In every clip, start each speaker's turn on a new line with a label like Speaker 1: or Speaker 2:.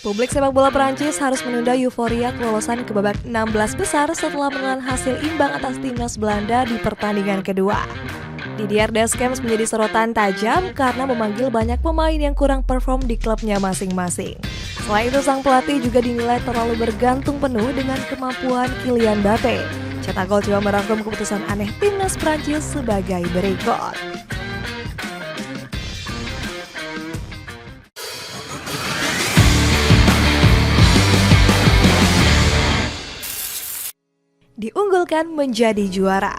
Speaker 1: Publik sepak bola Prancis harus menunda euforia kelolosan ke babak 16 besar setelah menelan hasil imbang atas timnas Belanda di pertandingan kedua. Didier Deschamps menjadi sorotan tajam karena memanggil banyak pemain yang kurang perform di klubnya masing-masing. Selain itu, sang pelatih juga dinilai terlalu bergantung penuh dengan kemampuan Kylian Mbappe. Cetak gol coba merangkum keputusan aneh timnas Prancis sebagai berikut. Diunggulkan menjadi juara.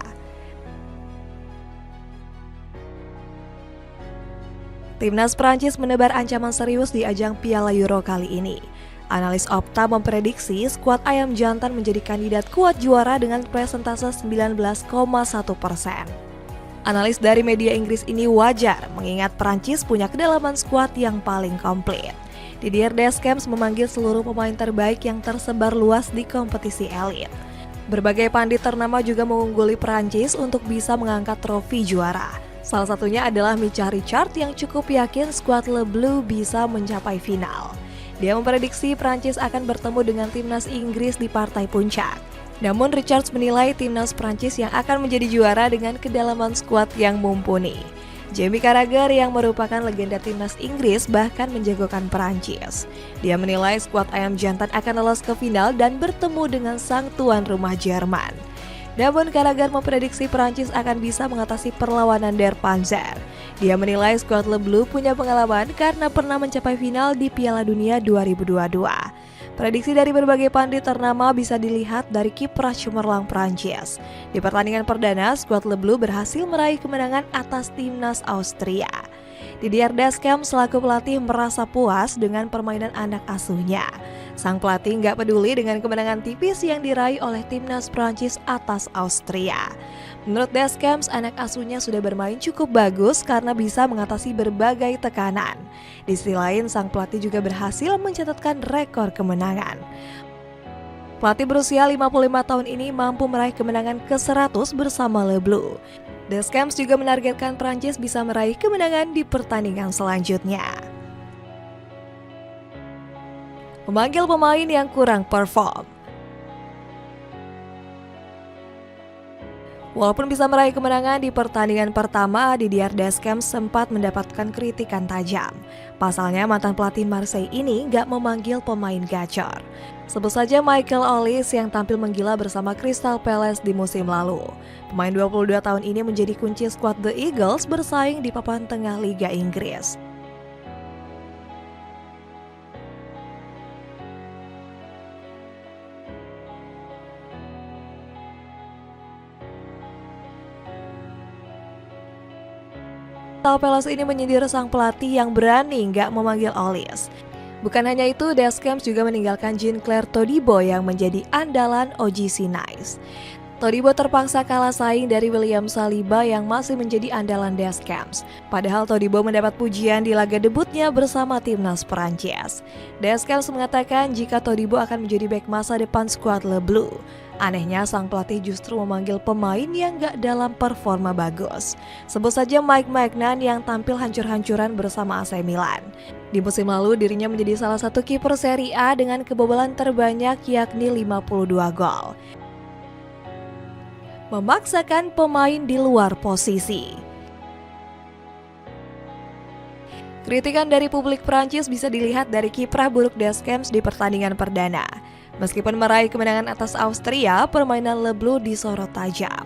Speaker 1: Timnas Prancis menebar ancaman serius di ajang Piala Euro kali ini. Analis Opta memprediksi skuad ayam jantan menjadi kandidat kuat juara dengan persentase 19,1%. Analis dari media Inggris ini wajar mengingat Prancis punya kedalaman skuad yang paling komplit. Didier Deschamps memanggil seluruh pemain terbaik yang tersebar luas di kompetisi elit. Berbagai pandit ternama juga mengungguli Prancis untuk bisa mengangkat trofi juara. Salah satunya adalah Micah Richard yang cukup yakin skuad Le Bleu bisa mencapai final. Dia memprediksi Prancis akan bertemu dengan timnas Inggris di partai puncak. Namun Richards menilai timnas Prancis yang akan menjadi juara dengan kedalaman skuad yang mumpuni. Jamie Carragher yang merupakan legenda timnas Inggris bahkan menjagokan Prancis. Dia menilai skuad ayam jantan akan lolos ke final dan bertemu dengan sang tuan rumah Jerman. Namun Carragher memprediksi Prancis akan bisa mengatasi perlawanan Der Panzer. Dia menilai skuad Le Bleu punya pengalaman karena pernah mencapai final di Piala Dunia 2022. Prediksi dari berbagai pandit ternama bisa dilihat dari kiprah cemerlang Prancis. Di pertandingan perdana, skuad Le Bleu berhasil meraih kemenangan atas timnas Austria. Didier Deschamps selaku pelatih merasa puas dengan permainan anak asuhnya. Sang pelatih nggak peduli dengan kemenangan tipis yang diraih oleh timnas Prancis atas Austria. Menurut Deschamps, anak asuhnya sudah bermain cukup bagus karena bisa mengatasi berbagai tekanan. Di sisi lain, sang pelatih juga berhasil mencatatkan rekor kemenangan. Pelatih berusia 55 tahun ini mampu meraih kemenangan ke-100 bersama Le Bleu. Deschamps juga menargetkan Prancis bisa meraih kemenangan di pertandingan selanjutnya. Memanggil pemain yang kurang perform. Walaupun bisa meraih kemenangan di pertandingan pertama, Didier Deschamps sempat mendapatkan kritikan tajam. Pasalnya mantan pelatih Marseille ini nggak memanggil pemain gacor. Sebut saja Michael Olise yang tampil menggila bersama Crystal Palace di musim lalu. Pemain 22 tahun ini menjadi kunci skuad The Eagles bersaing di papan tengah Liga Inggris. Crystal Palace ini menyindir sang pelatih yang berani nggak memanggil Olise. Bukan hanya itu, Deschamps juga meninggalkan Jean-Claire Todibo yang menjadi andalan OGC Nice. Todibo terpaksa kalah saing dari William Saliba yang masih menjadi andalan Deschamps. Padahal Todibo mendapat pujian di laga debutnya bersama timnas Prancis. Deschamps mengatakan jika Todibo akan menjadi bek masa depan skuad Le Bleu. Anehnya sang pelatih justru memanggil pemain yang gak dalam performa bagus. Sebut saja Mike Maignan yang tampil hancur-hancuran bersama AC Milan. Di musim lalu dirinya menjadi salah satu kiper Serie A dengan kebobolan terbanyak yakni 52 gol. Memaksakan pemain di luar posisi. Kritikan dari publik Prancis bisa dilihat dari kiprah buruk Deschamps di pertandingan perdana. Meskipun meraih kemenangan atas Austria, permainan Le Bleu disorot tajam.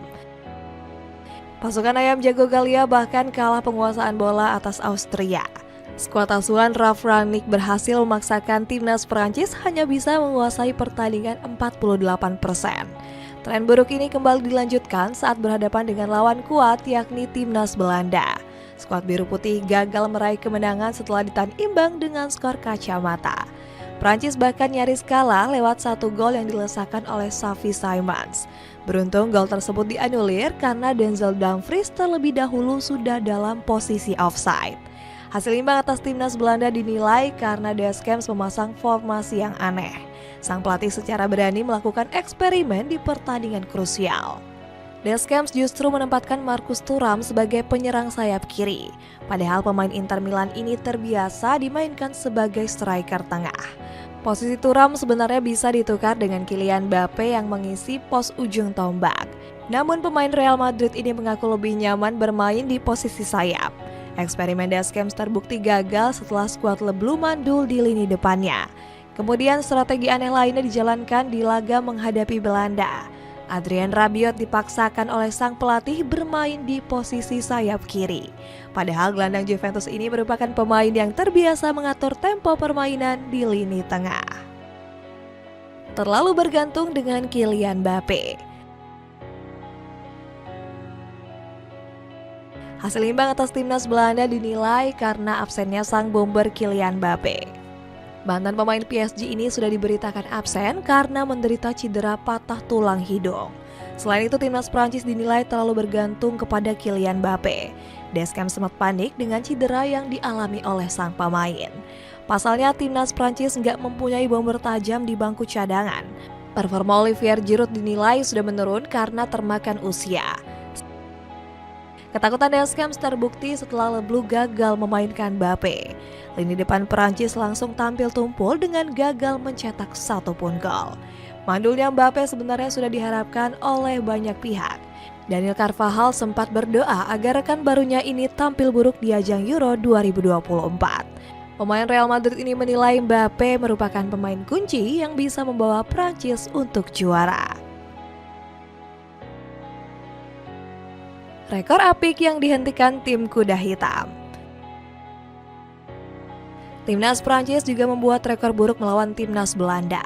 Speaker 1: Pasukan ayam jago Galia bahkan kalah penguasaan bola atas Austria. Skuad asuhan Ralf Rangnick berhasil memaksakan timnas Prancis hanya bisa menguasai pertandingan 48%. Tren buruk ini kembali dilanjutkan saat berhadapan dengan lawan kuat yakni timnas Belanda. Skuad biru putih gagal meraih kemenangan setelah ditahan imbang dengan skor kacamata. Prancis bahkan nyaris kalah lewat 1 gol yang dilesakan oleh Xavi Simons. Beruntung gol tersebut dianulir karena Denzel Dumfries terlebih dahulu sudah dalam posisi offside. Hasil imbang atas timnas Belanda dinilai karena Deschamps memasang formasi yang aneh. Sang pelatih secara berani melakukan eksperimen di pertandingan krusial. Deschamps justru menempatkan Marcus Thuram sebagai penyerang sayap kiri. Padahal pemain Inter Milan ini terbiasa dimainkan sebagai striker tengah. Posisi Thuram sebenarnya bisa ditukar dengan Kylian Mbappe yang mengisi pos ujung tombak. Namun pemain Real Madrid ini mengaku lebih nyaman bermain di posisi sayap. Eksperimen Deschamps terbukti gagal setelah skuad Le Bleu mandul di lini depannya. Kemudian strategi aneh lainnya dijalankan di laga menghadapi Belanda. Adrien Rabiot dipaksakan oleh sang pelatih bermain di posisi sayap kiri. Padahal gelandang Juventus ini merupakan pemain yang terbiasa mengatur tempo permainan di lini tengah. Terlalu bergantung dengan Kylian Mbappe. Hasil imbang atas timnas Belanda dinilai karena absennya sang bomber Kylian Mbappe. Mantan pemain PSG ini sudah diberitakan absen karena menderita cedera patah tulang hidung. Selain itu, timnas Prancis dinilai terlalu bergantung kepada Kylian Mbappe. Deschamps sempat panik dengan cedera yang dialami oleh sang pemain. Pasalnya, timnas Prancis nggak mempunyai bomber tajam di bangku cadangan. Performa Olivier Giroud dinilai sudah menurun karena termakan usia. Ketakutan Deschamps terbukti setelah Le Bleu gagal memainkan Mbappe. Lini depan Perancis langsung tampil tumpul dengan gagal mencetak satupun gol. Mandulnya Mbappe sebenarnya sudah diharapkan oleh banyak pihak. Daniel Carvajal sempat berdoa agar rekan barunya ini tampil buruk di ajang Euro 2024. Pemain Real Madrid ini menilai Mbappe merupakan pemain kunci yang bisa membawa Perancis untuk juara. Rekor apik yang dihentikan tim kuda hitam. Timnas Prancis juga membuat rekor buruk melawan timnas Belanda.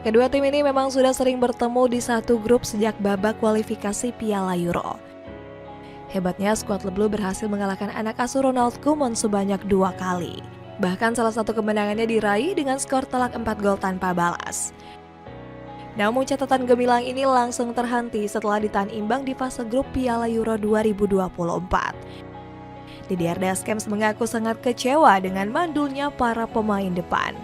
Speaker 1: Kedua tim ini memang sudah sering bertemu di satu grup sejak babak kualifikasi Piala Euro. Hebatnya skuad Le Bleu berhasil mengalahkan anak asuh Ronald Koeman sebanyak 2 kali. Bahkan salah satu kemenangannya diraih dengan skor telak 4 gol tanpa balas. Namun catatan gemilang ini langsung terhenti setelah ditahan imbang di fase grup Piala Euro 2024. Didier Deschamps mengaku sangat kecewa dengan mandulnya para pemain depan.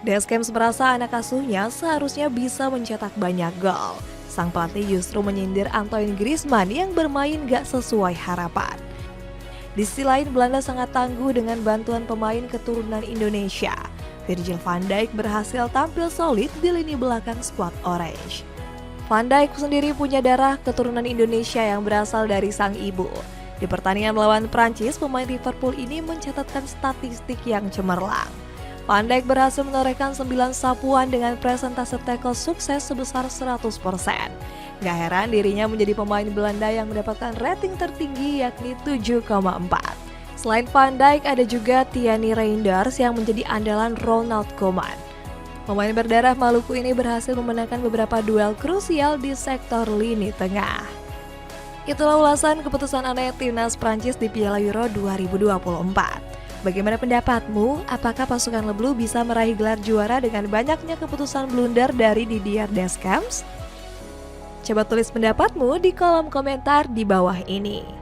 Speaker 1: Deschamps merasa anak asuhnya seharusnya bisa mencetak banyak gol. Sang pelatih justru menyindir Antoine Griezmann yang bermain gak sesuai harapan. Di sisi lain, Belanda sangat tangguh dengan bantuan pemain keturunan Indonesia. Virgil van Dijk berhasil tampil solid di lini belakang skuad Orange. Van Dijk sendiri punya darah keturunan Indonesia yang berasal dari sang ibu. Di pertandingan melawan Prancis, pemain Liverpool ini mencatatkan statistik yang cemerlang. Van Dijk berhasil menorehkan 9 sapuan dengan presentase tackle sukses sebesar 100%. Gak heran dirinya menjadi pemain Belanda yang mendapatkan rating tertinggi yakni 7,4. Selain Van Dijk, ada juga Thierry Reinders yang menjadi andalan Ronald Koeman. Pemain berdarah Maluku ini berhasil memenangkan beberapa duel krusial di sektor lini tengah. Itulah ulasan keputusan aneh timnas Prancis di Piala Euro 2024. Bagaimana pendapatmu? Apakah pasukan Le Bleu bisa meraih gelar juara dengan banyaknya keputusan blunder dari Didier Deschamps? Coba tulis pendapatmu di kolom komentar di bawah ini.